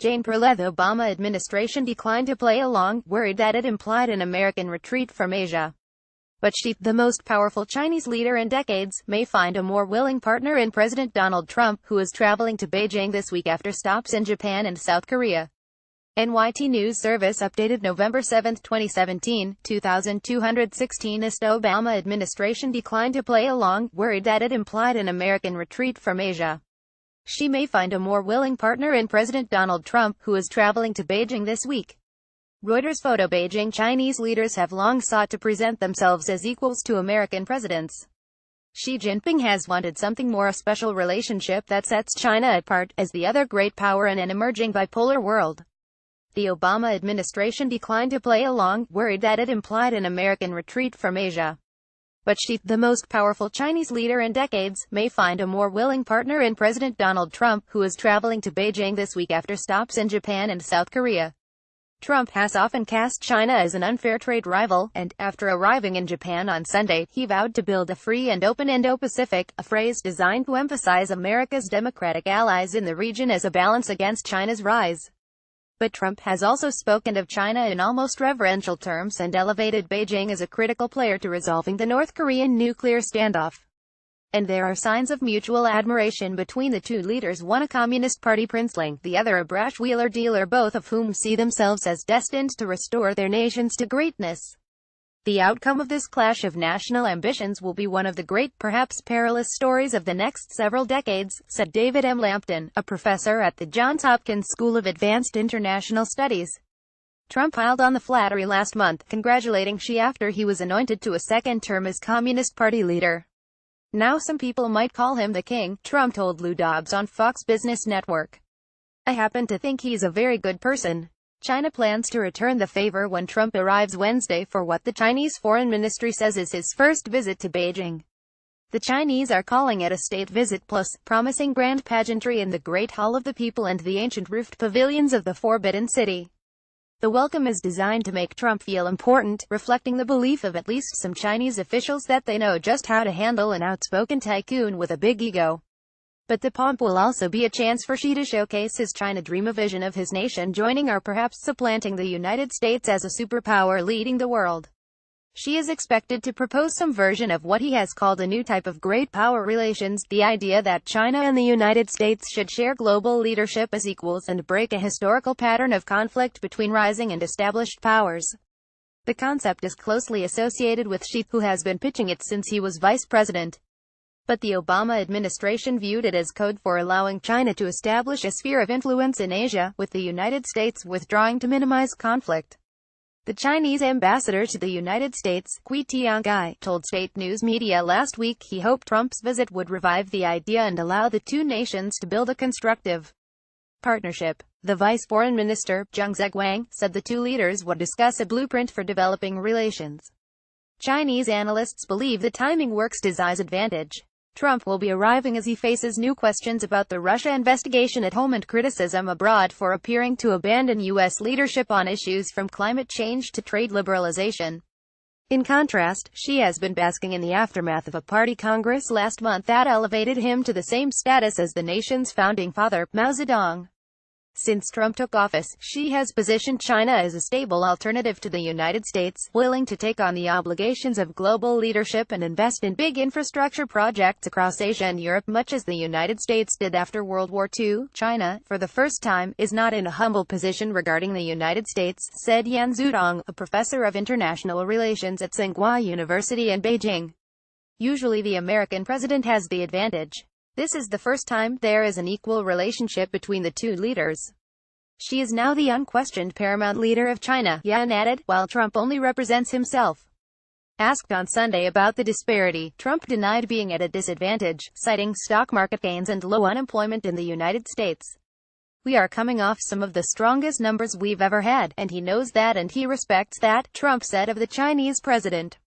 PerlezThe Obama administration declined to play along, worried that it implied an American retreat from Asia. But Xi, the most powerful Chinese leader in decades, may find a more willing partner in President Donald Trump, who is traveling to Beijing this week after stops in Japan and South Korea. NYT News Service updated November 7, 2017, 2216 The Obama administration declined to play along, worried that it implied an American retreat from Asia. She may find a more willing partner in President Donald Trump, who is traveling to Beijing this week. Reuters photo. Beijing Chinese leaders have long sought to present themselves as equals to American presidents. Xi Jinping has wanted something more, a special relationship that sets China apart as the other great power in an emerging bipolar world. The Obama administration declined to play along, worried that it implied an American retreat from Asia. But Xi, the most powerful Chinese leader in decades, may find a more willing partner in President Donald Trump, who is traveling to Beijing this week after stops in Japan and South Korea. Trump has often cast China as an unfair trade rival, and, after arriving in Japan on Sunday, he vowed to build a free and open Indo-Pacific, a phrase designed to emphasize America's democratic allies in the region as a balance against China's rise. But Trump has also spoken of China in almost reverential terms and elevated Beijing as a critical player to resolving the North Korean nuclear standoff. And there are signs of mutual admiration between the two leaders, one a Communist Party princeling, the other a brash wheeler-dealer, both of whom see themselves as destined to restore their nations to greatness. The outcome of this clash of national ambitions will be one of the great, perhaps perilous stories of the next several decades, said David M. Lampton, a professor at the Johns Hopkins School of Advanced International Studies. Trump piled on the flattery last month, congratulating Xi after he was anointed to a second term as Communist Party leader. Now some people might call him the king, Trump told Lou Dobbs on Fox Business Network. I happen to think he's a very good person. China plans to return the favor when Trump arrives Wednesday for what the Chinese Foreign Ministry says is his first visit to Beijing. The Chinese are calling it a state visit plus, promising grand pageantry in the Great Hall of the People and the ancient roofed pavilions of the Forbidden City. The welcome is designed to make Trump feel important, reflecting the belief of at least some Chinese officials that they know just how to handle an outspoken tycoon with a big ego. But the pomp will also be a chance for Xi to showcase his China dream, a vision of his nation joining or perhaps supplanting the United States as a superpower leading the world. Xi is expected to propose some version of what he has called a new type of great power relations, the idea that China and the United States should share global leadership as equals and break a historical pattern of conflict between rising and established powers. The concept is closely associated with Xi, who has been pitching it since he was vice president. But the Obama administration viewed it as code for allowing China to establish a sphere of influence in Asia, with the United States withdrawing to minimize conflict. The Chinese ambassador to the United States, Qui Tiangai, told state news media last week he hoped Trump's visit would revive the idea and allow the two nations to build a constructive partnership. The Vice Foreign Minister, Zhang Zeguang, said the two leaders would discuss a blueprint for developing relations. Chinese analysts believe the timing works to Xi's advantage. Trump will be arriving as he faces new questions about the Russia investigation at home and criticism abroad for appearing to abandon U.S. leadership on issues from climate change to trade liberalization. In contrast, Xi has been basking in the aftermath of a party congress last month that elevated him to the same status as the nation's founding father, Mao Zedong. Since Trump took office, Xi has positioned China as a stable alternative to the United States, willing to take on the obligations of global leadership and invest in big infrastructure projects across Asia and Europe, much as the United States did after World War II. China, for the first time, is not in a humble position regarding the United States, said Yan Zudong, a professor of international relations at Tsinghua University in Beijing. Usually the American president has the advantage. This is the first time there is an equal relationship between the two leaders. Xi is now the unquestioned paramount leader of China, Yan added, while Trump only represents himself. Asked on Sunday about the disparity, Trump denied being at a disadvantage, citing stock market gains and low unemployment in the United States. We are coming off some of the strongest numbers we've ever had, and he knows that and he respects that, Trump said of the Chinese president.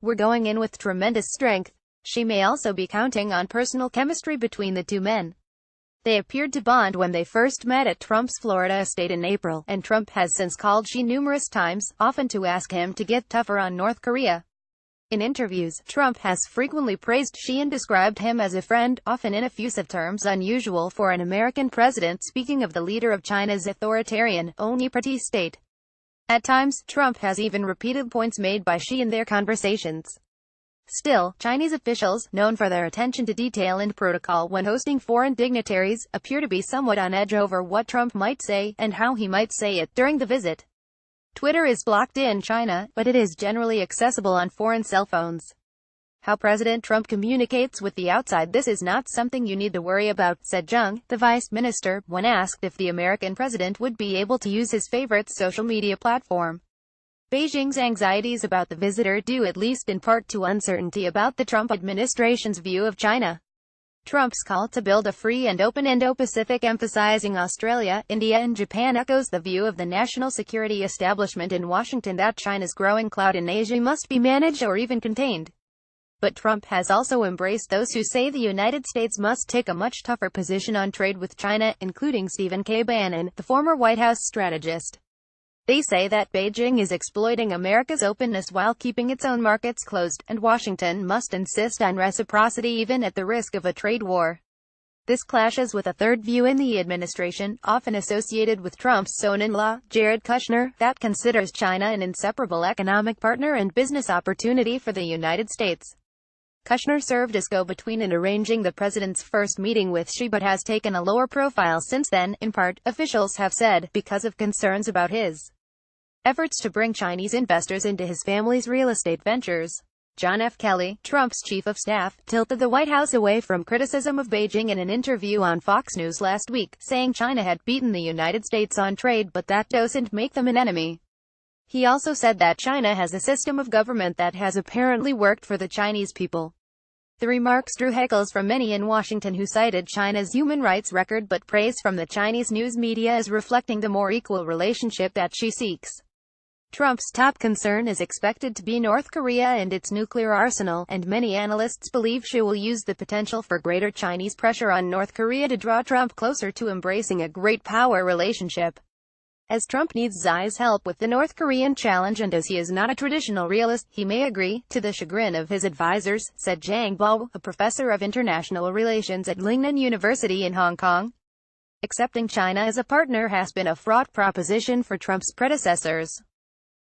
We're going in with tremendous strength. Xi may also be counting on personal chemistry between the two men. They appeared to bond when they first met at Trump's Florida estate in April, and Trump has since called Xi numerous times, often to ask him to get tougher on North Korea. In interviews, Trump has frequently praised Xi and described him as a friend, often in effusive terms unusual for an American president, speaking of the leader of China's authoritarian, omnipotent state. At times, Trump has even repeated points made by Xi in their conversations. Still, Chinese officials, known for their attention to detail and protocol when hosting foreign dignitaries, appear to be somewhat on edge over what Trump might say, and how he might say it, during the visit. Twitter is blocked in China, but it is generally accessible on foreign cell phones. How President Trump communicates with the outside: "This is not something you need to worry about," said Zhang, the vice minister, when asked if the American president would be able to use his favorite social media platform. Beijing's anxieties about the visitor due at least in part to uncertainty about the Trump administration's view of China. Trump's call to build a free and open Indo-Pacific, emphasizing Australia, India and Japan, echoes the view of the national security establishment in Washington that China's growing clout in Asia must be managed or even contained. But Trump has also embraced those who say the United States must take a much tougher position on trade with China, including Stephen K. Bannon, the former White House strategist. They say that Beijing is exploiting America's openness while keeping its own markets closed, and Washington must insist on reciprocity even at the risk of a trade war. This clashes with a third view in the administration, often associated with Trump's son-in-law, Jared Kushner, that considers China an inseparable economic partner and business opportunity for the United States. Kushner served as go-between in arranging the president's first meeting with Xi, but has taken a lower profile since then, in part, officials have said, because of concerns about his efforts to bring Chinese investors into his family's real estate ventures. John F. Kelly, Trump's chief of staff, tilted the White House away from criticism of Beijing in an interview on Fox News last week, saying China had beaten the United States on trade but that doesn't make them an enemy. He also said that China has a system of government that has apparently worked for the Chinese people. The remarks drew heckles from many in Washington who cited China's human rights record but praise from the Chinese news media as reflecting the more equal relationship that Xi seeks. Trump's top concern is expected to be North Korea and its nuclear arsenal, and many analysts believe Xi will use the potential for greater Chinese pressure on North Korea to draw Trump closer to embracing a great power relationship. As Trump needs Xi's help with the North Korean challenge and as he is not a traditional realist, he may agree, to the chagrin of his advisors, said Zhang Bao, a professor of international relations at Lingnan University in Hong Kong. Accepting China as a partner has been a fraught proposition for Trump's predecessors.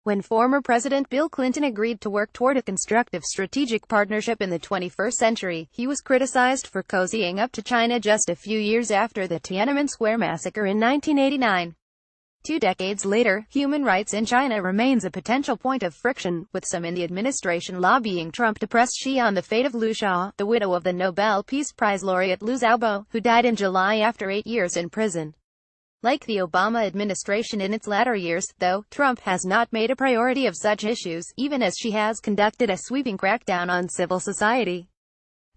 When former President Bill Clinton agreed to work toward a constructive strategic partnership in the 21st century, he was criticized for cozying up to China just a few years after the Tiananmen Square massacre in 1989. 2 decades later, human rights in China remains a potential point of friction, with some in the administration lobbying Trump to press Xi on the fate of Liu Xia, the widow of the Nobel Peace Prize laureate Liu Xiaobo, who died in July after 8 years in prison. Like the Obama administration in its latter years, though, Trump has not made a priority of such issues, even as Xi has conducted a sweeping crackdown on civil society.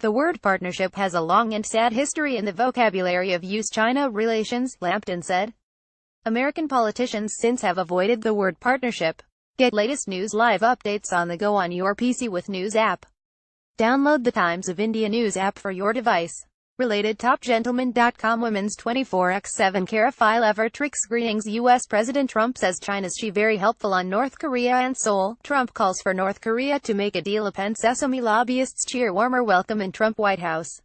The word partnership has a long and sad history in the vocabulary of US-China relations, Lampton said. American politicians since have avoided the word partnership. Get latest news live updates on the go on your PC with News app. Download the Times of India News app for your device. Related TopGentleman.com Women's 24x7 Kara File Ever Tricks Greetings. U.S. President Trump says China's Xi very helpful on North Korea and Seoul. Trump calls for North Korea to make a deal. Open Sesame. Lobbyists cheer warmer welcome in Trump White House.